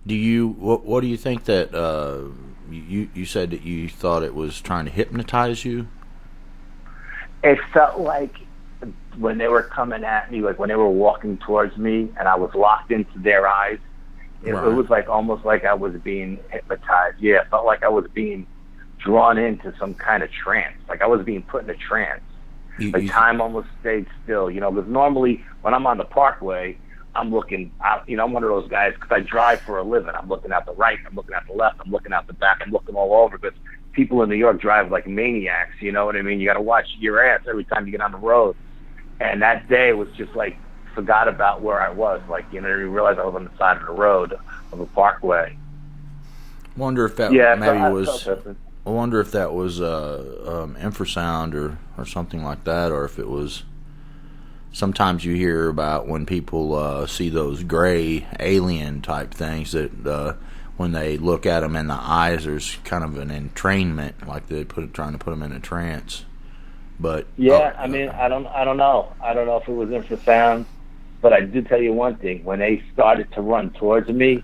do you think that you said that you thought it was trying to hypnotize you? It felt like when they were coming at me, like when they were walking towards me, and I was locked into their eyes. It was like almost like I was being hypnotized. Yeah, it felt like I was being drawn into some kind of trance. Like I was being put in a trance. Time almost stayed still, you know, because normally when I'm on the Parkway, I'm looking out, you know, I'm one of those guys because I drive for a living. I'm looking out the right, I'm looking out the left, I'm looking out the back, I'm looking all over because people in New York drive like maniacs, you know what I mean? You got to watch your ass every time you get on the road. And that day was just like, forgot about where I was. Like, you know, I didn't realize I was on the side of the road of the Parkway. Wonder if that I wonder if that was infrasound or something like that, or if it was. Sometimes you hear about when people see those gray alien type things that when they look at them in the eyes, there's kind of an entrainment, like they trying to put them in a trance. But I mean, I don't know. I don't know if it was infrasound, but I did tell you one thing: when they started to run towards me,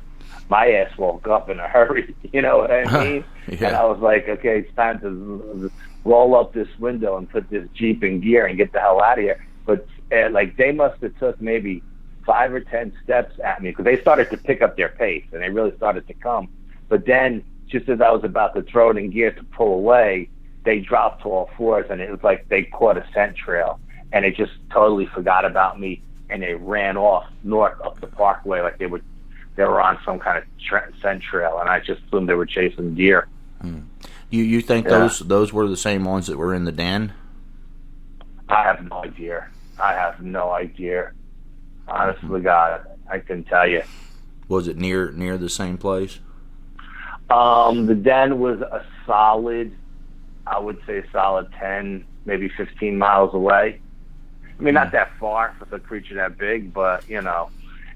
my ass woke up in a hurry. You know what I mean? Yeah. And I was like, okay, it's time to roll up this window and put this Jeep in gear and get the hell out of here. But like they must have took maybe 5 or 10 steps at me because they started to pick up their pace and they really started to come. But then, just as I was about to throw it in gear to pull away, they dropped to all fours, and it was like they caught a scent trail, and they just totally forgot about me, and they ran off north up the Parkway like they were on some kind of scent trail, and I just assumed they were chasing deer. You think those were the same ones that were in the den? I have no idea. Honest to God, I couldn't tell you. Was it near the same place? The den was a solid, I would say solid 10, maybe 15 miles away. I mean, not that far for a creature that big, but, you know,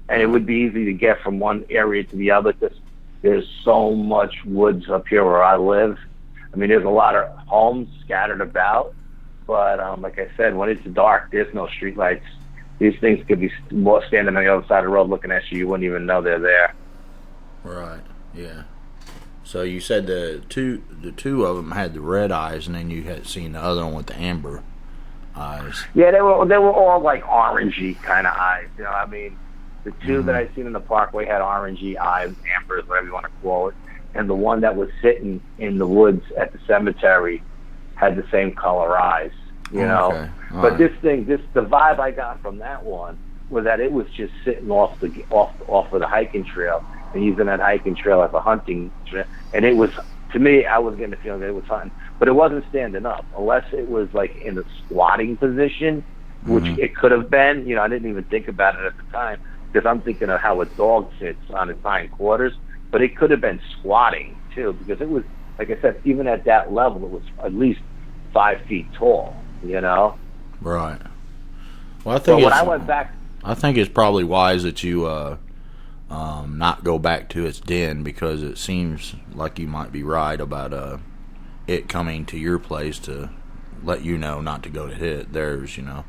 and it would be easy to get from one area to the other because there's so much woods up here where I live. I mean, there's a lot of homes scattered about, but like I said, when it's dark, there's no street lights. These things could be more standing on the other side of the road looking at you. You wouldn't even know they're there. Right, yeah. So you said the two of them had the red eyes, and then you had seen the other one with the amber eyes. Yeah, they were all like orangey kind of eyes. You know, I mean, the two that I seen in the Parkway had orangey eyes, ambers, whatever you want to call it, and the one that was sitting in the woods at the cemetery had the same color eyes. You know, but the vibe I got from that one was that it was just sitting off of the hiking trail and using that hiking trail as a hunting trail. And it was, to me, I was getting the feeling that it was hunting, but it wasn't standing up unless it was like in a squatting position, which it could have been. You know, I didn't even think about it at the time because I'm thinking of how a dog sits on its hind quarters, but it could have been squatting too because it was, like I said, even at that level, it was at least 5 feet tall, you know? Right. Well, I think when I went back, I think it's probably wise that you not go back to its den, because it seems like you might be right about it coming to your place to let you know not to go to theirs, you know.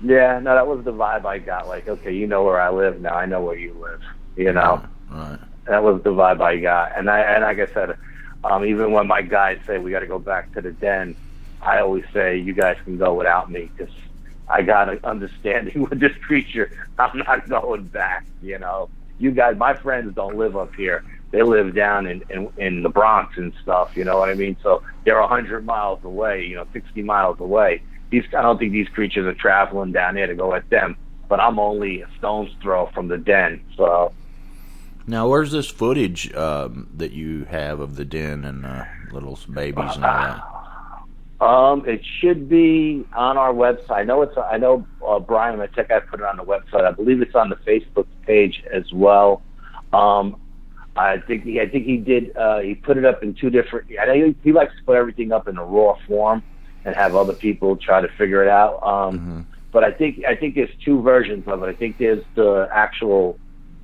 Yeah, no, that was the vibe I got. Like, okay, you know where I live now. I know where you live. You know, right. That was the vibe I got. And like I said, even when my guys say we got to go back to the den, I always say you guys can go without me, because I got an understanding with this creature. I'm not going back. You know, you guys, my friends don't live up here. They live down in the Bronx and stuff. You know what I mean? So they're 100 miles away. You know, 60 miles away. I don't think these creatures are traveling down there to go at them, but I'm only a stone's throw from the den. So now, where's this footage that you have of the den and little babies and all that? It should be on our website. I know Brian, my tech guy, put it on the website. I believe it's on the Facebook page as well. I think he did. He put it up in 2 different. I know he likes to put everything up in a raw form and have other people try to figure it out. But I think there's 2 versions of it. I think there's the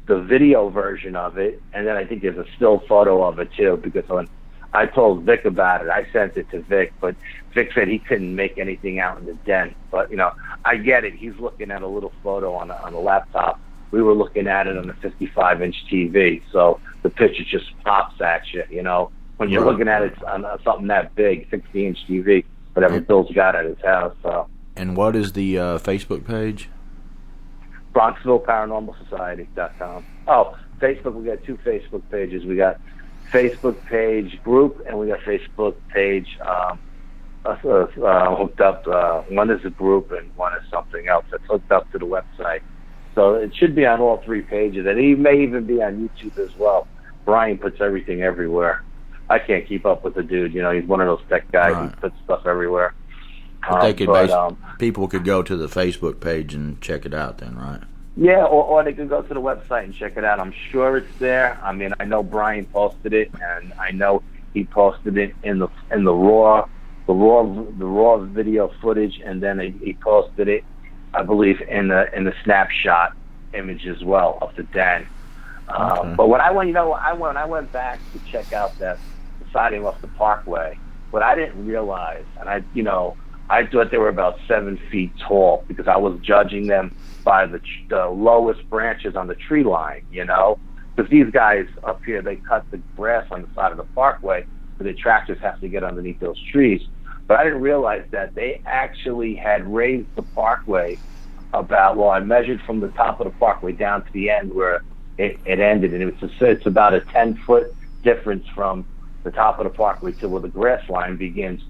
video version of it, and then I think there's a still photo of it too. Because when I told Vic about it, I sent it to Vic, but Vic said he couldn't make anything out in the den. But you know, I get it. He's looking at a little photo on the laptop. We were looking at it on a 55-inch TV, so the picture just pops at you. You know, when you're looking at it on something that big, 60-inch TV. Whatever Bill's got at his house. So. And what is the Facebook page? BronxvilleParanormalSociety.com. Oh, Facebook, we got 2 Facebook pages. We got Facebook page group, and we got Facebook page hooked up. One is a group, and one is something else that's hooked up to the website. So it should be on all 3 pages, and it may even be on YouTube as well. Brian puts everything everywhere. I can't keep up with the dude. You know, he's one of those tech guys who puts stuff everywhere. People could go to the Facebook page and check it out then, right? Yeah, or they could go to the website and check it out. I'm sure it's there. I mean, I know Brian posted it, and I know he posted it in the raw video footage, and then he posted it, I believe, in the snapshot image as well of the den. But when I went back to check out that siding off the Parkway, what I didn't realize, and I thought they were about 7 feet tall, because I was judging them by the lowest branches on the tree line, you know, because these guys up here, they cut the grass on the side of the Parkway, so the tractors have to get underneath those trees. But I didn't realize that they actually had raised the Parkway I measured from the top of the Parkway down to the end where it ended, and it's about a 10-foot difference from the top of the Parkway to where the grass line begins.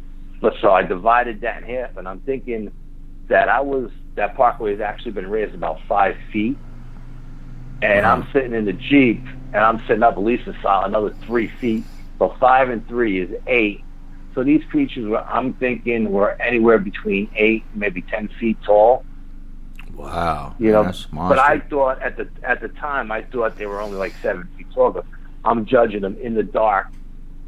But so I divided that in half, and I'm thinking that that Parkway has actually been raised about 5 feet, and I'm sitting in the Jeep, and I'm sitting up at least another 3 feet. So 5 and 3 is 8. So these creatures I'm thinking were anywhere between 8, maybe 10 feet tall. Wow, you know, that's monster. But I thought at the time I thought they were only like 7 feet tall. But I'm judging them in the dark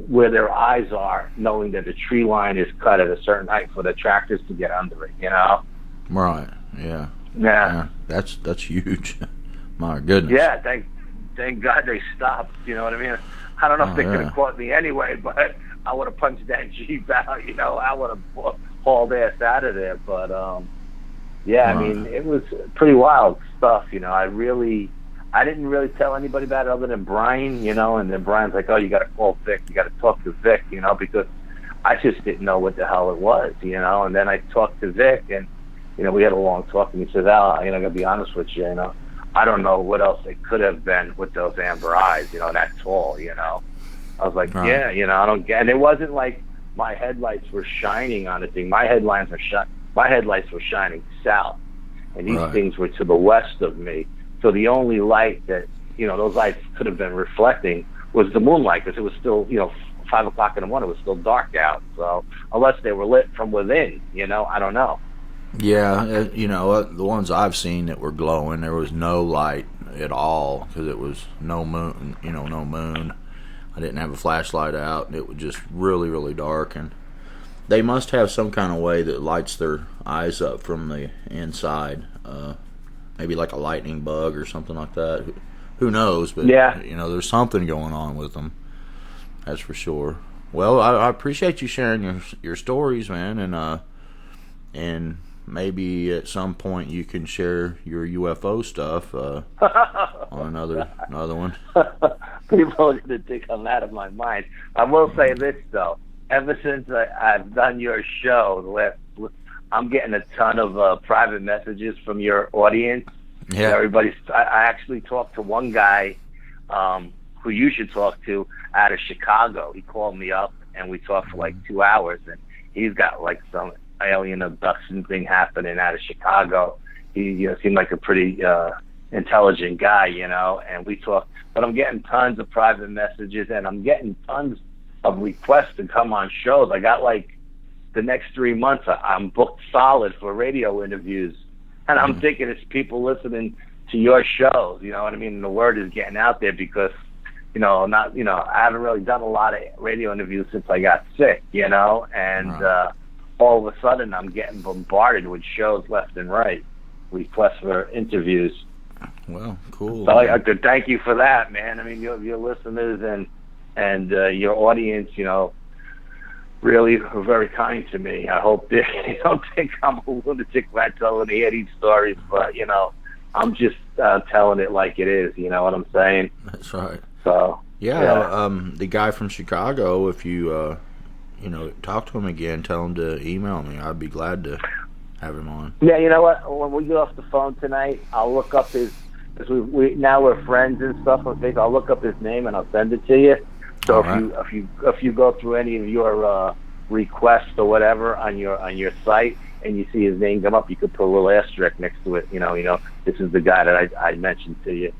where their eyes are, knowing that the tree line is cut at a certain height for the tractors to get under it. You know. Right. Yeah. Yeah. That's huge. My goodness. Yeah. Thank God they stopped. You know what I mean? I don't know if they could have caught me anyway, but I would have punched that Jeep out. You know, I would have hauled ass out of there. But yeah, I mean, it was pretty wild stuff. You know, I didn't really tell anybody about it other than Brian. You know, and then Brian's like, "Oh, you got to call Vic. You got to talk to Vic." You know, because I just didn't know what the hell it was. You know, and then I talked to Vic, and you know, we had a long talk, and he says, "Al, you know, I got to be honest with you. You know, I don't know what else it could have been with those amber eyes. You know, that tall. You know." I was like, yeah, you know, I don't get. And it wasn't like my headlights were shining on the thing. My headlights were shining south, and these things were to the west of me. So the only light that, you know, those lights could have been reflecting was the moonlight, because it was still, you know, 5 o'clock in the morning. It was still dark out. So unless they were lit from within, you know, I don't know. Yeah, you know, the ones I've seen that were glowing, there was no light at all, because it was no moon. You know, no moon. I didn't have a flashlight out, and it was just really, really dark. And They must have some kind of way that lights their eyes up from the inside. Maybe like a lightning bug or something like that. Who knows? But Yeah. there's something going on with them. That's for sure. Well, I appreciate you sharing your stories, man, and maybe at some point you can share your UFO stuff on another one. People are going to think I'm out of my mind. I will say this, though. Ever since I've done your show, I'm getting a ton of private messages from your audience. Yeah. I actually talked to one guy who you should talk to out of Chicago. He called me up, and we talked for like 2 hours, and he's got like some alien abduction thing happening out of Chicago. He seemed like a pretty intelligent guy, and we talked. But I'm getting tons of private messages, and I'm getting tons of requests to come on shows. I got like the next 3 months, I'm booked solid for radio interviews, and I'm thinking it's people listening to your shows. You know what I mean? And the word is getting out there because, I haven't really done a lot of radio interviews since I got sick, and all of a sudden I'm getting bombarded with shows left and right, requests for interviews. Well, cool. So I could thank you for that, man. I mean, your listeners and your audience, really are very kind to me. I hope they don't think I'm a lunatic by telling these stories, but, I'm just telling it like it is, you know what I'm saying? That's right. So, yeah. The guy from Chicago, if you, talk to him again, tell him to email me. I'd be glad to have him on. Yeah, you know what? When we get off the phone tonight, I'll look up his, because now we're friends and stuff on Facebook. I'll look up his name and I'll send it to you. So if you go through any of your requests or whatever on your site and you see his name come up, you could put a little asterisk next to it. This is the guy that I mentioned to you.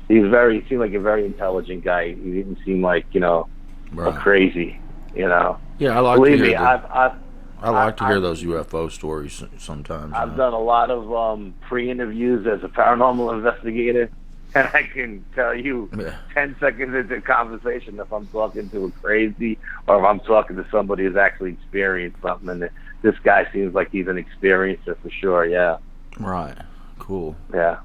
He seemed like a very intelligent guy. He didn't seem like right. crazy. Yeah, I like Believe to hear me, I like to hear those UFO stories sometimes. I've done a lot of pre-interviews as a paranormal investigator, and I can tell you 10 seconds into the conversation if I'm talking to a crazy or if I'm talking to somebody who's actually experienced something. And this guy seems like he's an experiencer for sure, yeah. Right. Cool. Yeah.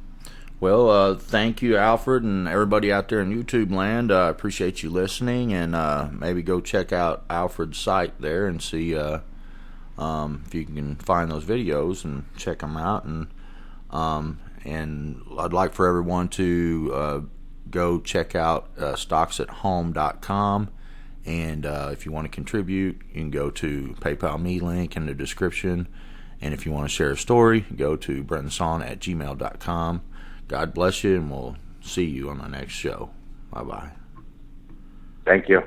Well, thank you, Alfred, and everybody out there in YouTube land. I appreciate you listening, and maybe go check out Alfred's site there and see if you can find those videos and check them out. And I'd like for everyone to go check out stocksathome.com, and if you want to contribute, you can go to PayPal me link in the description, and if you want to share a story, go to brentonsawin@gmail.com. God bless you, and we'll see you on the next show. Bye-bye. Thank you.